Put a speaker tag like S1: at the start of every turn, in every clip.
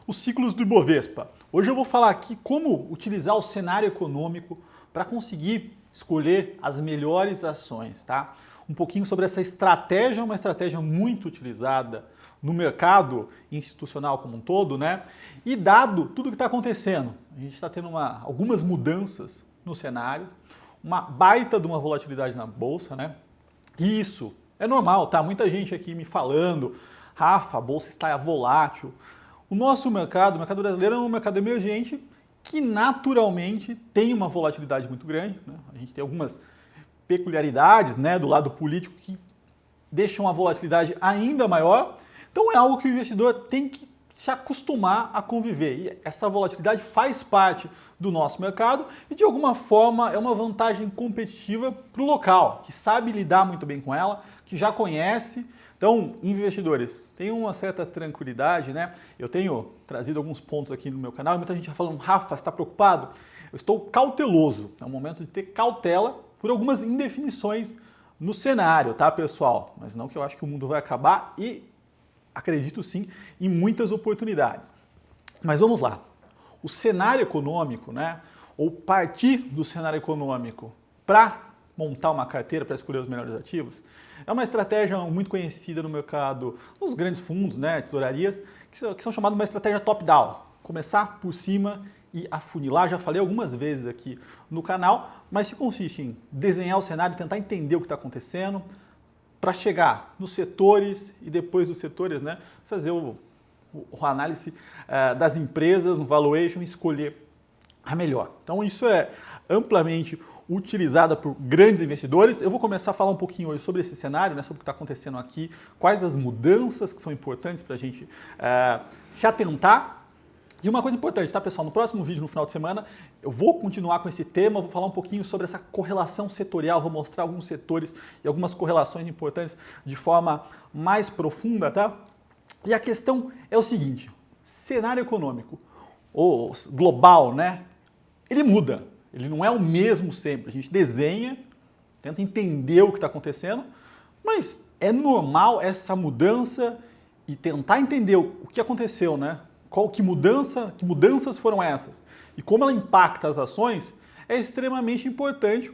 S1: os ciclos do Ibovespa. Hoje eu vou falar aqui como utilizar o cenário econômico para conseguir escolher as melhores ações, tá? Um pouquinho sobre essa estratégia, uma estratégia muito utilizada no mercado institucional como um todo, né? E dado tudo que está acontecendo, a gente está tendo algumas mudanças no cenário, uma baita de uma volatilidade na bolsa, né? E isso é normal, tá? Muita gente aqui me falando, Rafa, a bolsa está volátil. O nosso mercado, o mercado brasileiro é um mercado emergente que naturalmente tem uma volatilidade muito grande, né? A gente tem algumas peculiaridades, né, do lado político que deixam a volatilidade ainda maior. Então é algo que o investidor tem que se acostumar a conviver. E essa volatilidade faz parte do nosso mercado e de alguma forma é uma vantagem competitiva para o local, que sabe lidar muito bem com ela, que já conhece. Então, investidores, tenham uma certa tranquilidade, né? Eu tenho trazido alguns pontos aqui no meu canal e muita gente já falando, Rafa, você está preocupado? Eu estou cauteloso. É o momento de ter cautela por algumas indefinições no cenário, tá, pessoal? Mas não que eu acho que o mundo vai acabar e acredito sim em muitas oportunidades. Mas vamos lá. O cenário econômico, né, ou partir do cenário econômico para montar uma carteira para escolher os melhores ativos, é uma estratégia muito conhecida no mercado, nos grandes fundos, né, tesourarias, que são chamadas uma estratégia top-down. Começar por cima e afunilar, já falei algumas vezes aqui no canal, mas se consiste em desenhar o cenário, tentar entender o que está acontecendo, para chegar nos setores e depois dos setores, né, fazer a análise das empresas, no valuation, escolher a melhor. Então isso é amplamente utilizada por grandes investidores. Eu vou começar a falar um pouquinho hoje sobre esse cenário, né, sobre o que está acontecendo aqui, quais as mudanças que são importantes para a gente se atentar. E uma coisa importante, tá, pessoal? No próximo vídeo, no final de semana, eu vou continuar com esse tema, vou falar um pouquinho sobre essa correlação setorial, vou mostrar alguns setores e algumas correlações importantes de forma mais profunda, tá? E a questão é o seguinte, cenário econômico, ou global, né? Ele muda, ele não é o mesmo sempre. A gente desenha, tenta entender o que está acontecendo, mas é normal essa mudança e tentar entender o que aconteceu, né? Que mudanças foram essas e como ela impacta as ações é extremamente importante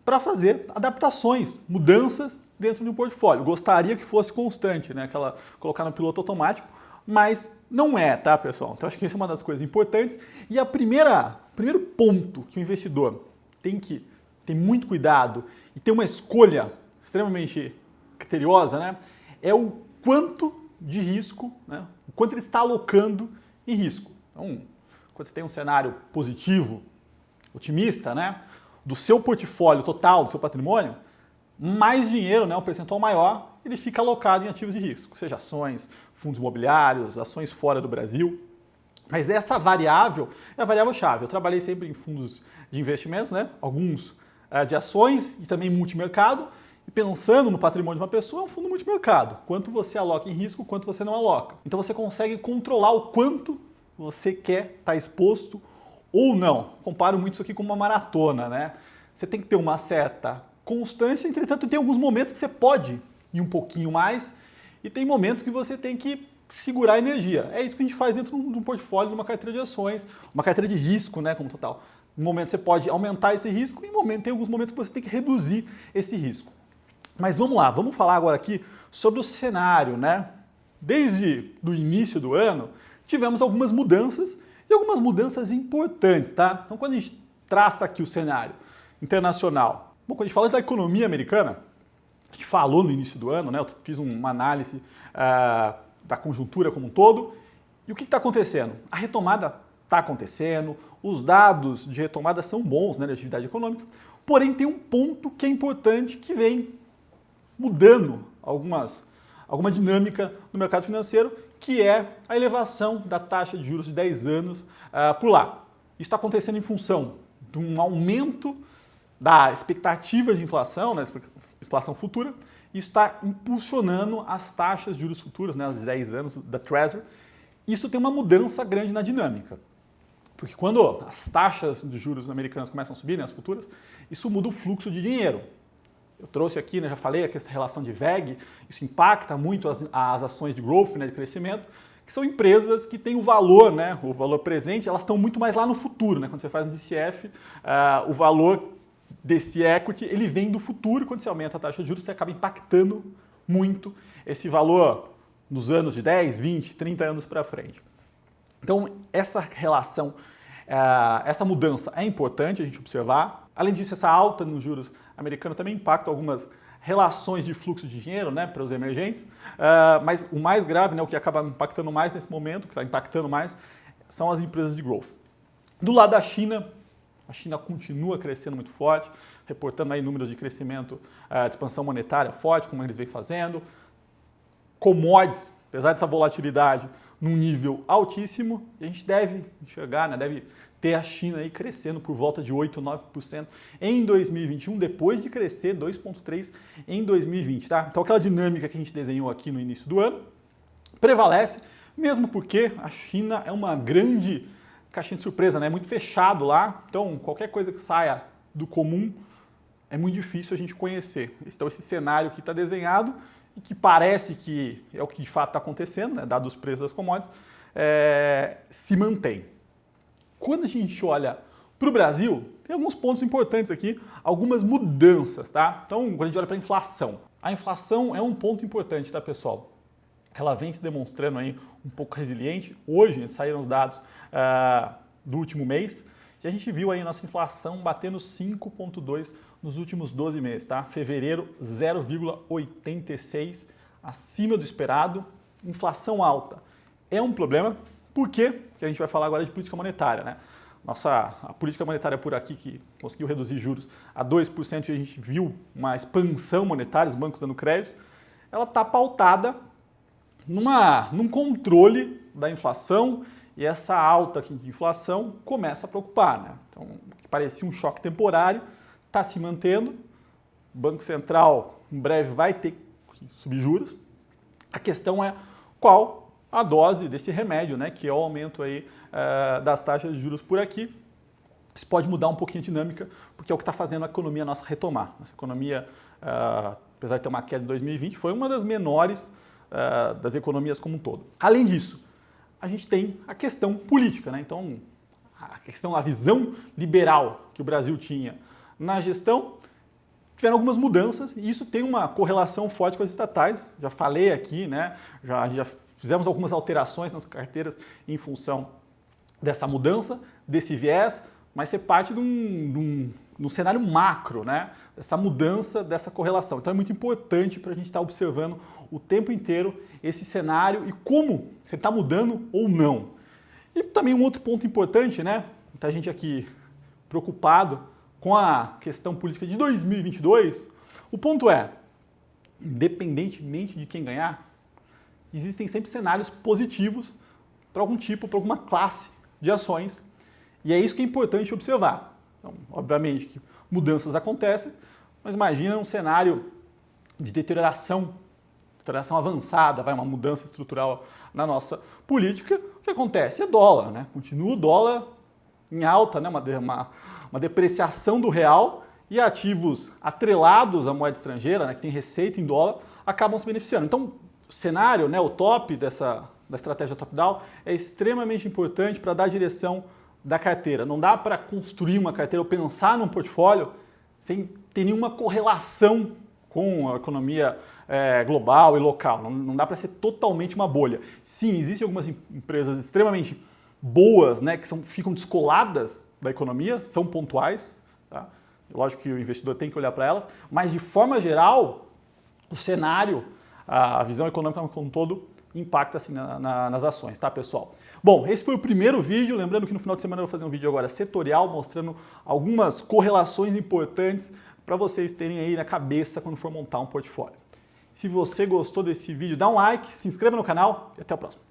S1: para fazer adaptações, mudanças dentro de um portfólio. Gostaria que fosse constante, né? Colocar no piloto automático, mas não é, tá, pessoal? Então acho que isso é uma das coisas importantes. E primeiro ponto que o investidor tem que ter muito cuidado e ter uma escolha extremamente criteriosa, né? É o quanto de risco, né? O quanto ele está alocando em risco. Então, quando você tem um cenário positivo, otimista, né, do seu portfólio total, do seu patrimônio, mais dinheiro, né, um percentual maior, ele fica alocado em ativos de risco, seja ações, fundos imobiliários, ações fora do Brasil. Mas essa variável é a variável-chave. Eu trabalhei sempre em fundos de investimentos, né, alguns de ações e também multimercado. E pensando no patrimônio de uma pessoa, é um fundo multimercado. Quanto você aloca em risco, quanto você não aloca. Então você consegue controlar o quanto você quer estar exposto ou não. Comparo muito isso aqui com uma maratona, né? Você tem que ter uma certa constância, entretanto tem alguns momentos que você pode ir um pouquinho mais e tem momentos que você tem que segurar a energia. É isso que a gente faz dentro de um portfólio, de uma carteira de ações, uma carteira de risco, né, como total. Em momento você pode aumentar esse risco e tem alguns momentos que você tem que reduzir esse risco. Mas vamos lá, vamos falar agora aqui sobre o cenário, né? Desde o início do ano, tivemos algumas mudanças e algumas mudanças importantes, tá? Então, quando a gente traça aqui o cenário internacional, bom, quando a gente fala da economia americana, a gente falou no início do ano, né? Eu fiz uma análise da conjuntura como um todo. E o que está acontecendo? A retomada está acontecendo, os dados de retomada são bons, né, da atividade econômica, porém tem um ponto que é importante que vem mudando alguma dinâmica no mercado financeiro, que é a elevação da taxa de juros de 10 anos por lá. Isso está acontecendo em função de um aumento da expectativa de inflação, né, inflação futura. Isso está impulsionando as taxas de juros futuros, né, as de 10 anos da Treasury. Isso tem uma mudança grande na dinâmica. Porque quando as taxas de juros americanas começam a subir, né, as futuras, isso muda o fluxo de dinheiro. Eu trouxe aqui, né, já falei, essa relação de VEG, isso impacta muito as ações de growth, né, de crescimento, que são empresas que têm o valor, né, o valor presente, elas estão muito mais lá no futuro, né? Quando você faz um DCF, o valor desse equity, ele vem do futuro, quando você aumenta a taxa de juros, você acaba impactando muito esse valor nos anos de 10, 20, 30 anos para frente. Então, essa relação, essa mudança é importante a gente observar. Além disso, essa alta nos juros americanos também impacta algumas relações de fluxo de dinheiro, né, para os emergentes, mas o mais grave, né, o que acaba impactando mais nesse momento, que está impactando mais, são as empresas de growth. Do lado da China, a China continua crescendo muito forte, reportando aí números de crescimento, de expansão monetária forte, como eles vêm fazendo. Commodities, apesar dessa volatilidade, num nível altíssimo, e a gente deve enxergar, né, deve ter a China aí crescendo por volta de 8, 9% em 2021, depois de crescer 2,3% em 2020, tá? Então aquela dinâmica que a gente desenhou aqui no início do ano prevalece, mesmo porque a China é uma grande caixinha de surpresa, né? É muito fechado lá, então qualquer coisa que saia do comum é muito difícil a gente conhecer. Então esse cenário que está desenhado e que parece que é o que de fato está acontecendo, né, dado os preços das commodities, se mantém. Quando a gente olha para o Brasil, tem alguns pontos importantes aqui, algumas mudanças, tá? Então, quando a gente olha para a inflação é um ponto importante, tá, pessoal? Ela vem se demonstrando aí um pouco resiliente. Hoje saíram os dados do último mês e a gente viu aí a nossa inflação batendo 5,2% nos últimos 12 meses, tá? Fevereiro, 0,86%, acima do esperado. Inflação alta é um problema. Por quê? Porque a gente vai falar agora de política monetária, né? A política monetária por aqui, que conseguiu reduzir juros a 2% e a gente viu uma expansão monetária, os bancos dando crédito, ela está pautada num controle da inflação, e essa alta aqui de inflação começa a preocupar, né? Então, o que parecia um choque temporário está se mantendo. O Banco Central em breve vai ter que subir juros. A questão é qual a dose desse remédio, né, que é o aumento aí, das taxas de juros por aqui. Isso pode mudar um pouquinho a dinâmica, porque é o que está fazendo a economia nossa retomar. Nossa economia, apesar de ter uma queda em 2020, foi uma das menores das economias como um todo. Além disso, a gente tem a questão política, né? Então, a visão liberal que o Brasil tinha na gestão, tiveram algumas mudanças e isso tem uma correlação forte com as estatais. Já falei aqui, né? Já fizemos algumas alterações nas carteiras em função dessa mudança, desse viés, mas ser parte de um cenário macro, né? Dessa mudança, dessa correlação. Então é muito importante para a gente estar observando o tempo inteiro esse cenário e como se ele está mudando ou não. E também um outro ponto importante, né? Muita gente aqui preocupado com a questão política de 2022. O ponto é, independentemente de quem ganhar, existem sempre cenários positivos para algum tipo, para alguma classe de ações. E é isso que é importante observar. Então, obviamente que mudanças acontecem, mas imagina um cenário de deterioração avançada, uma mudança estrutural na nossa política. O que acontece? É dólar, né? Continua o dólar em alta, né? Uma depreciação do real e ativos atrelados à moeda estrangeira, né, que tem receita em dólar, acabam se beneficiando. Então, o cenário, né, o top da estratégia top-down é extremamente importante para dar a direção da carteira. Não dá para construir uma carteira ou pensar num portfólio sem ter nenhuma correlação com a economia global e local. Não dá para ser totalmente uma bolha. Sim, existem algumas empresas extremamente boas, né, que ficam descoladas da economia, são pontuais, tá? Lógico que o investidor tem que olhar para elas, mas de forma geral, o cenário, a visão econômica como um todo, impacta assim nas ações, tá, pessoal? Bom, esse foi o primeiro vídeo, lembrando que no final de semana eu vou fazer um vídeo agora setorial, mostrando algumas correlações importantes para vocês terem aí na cabeça quando for montar um portfólio. Se você gostou desse vídeo, dá um like, se inscreva no canal e até o próximo.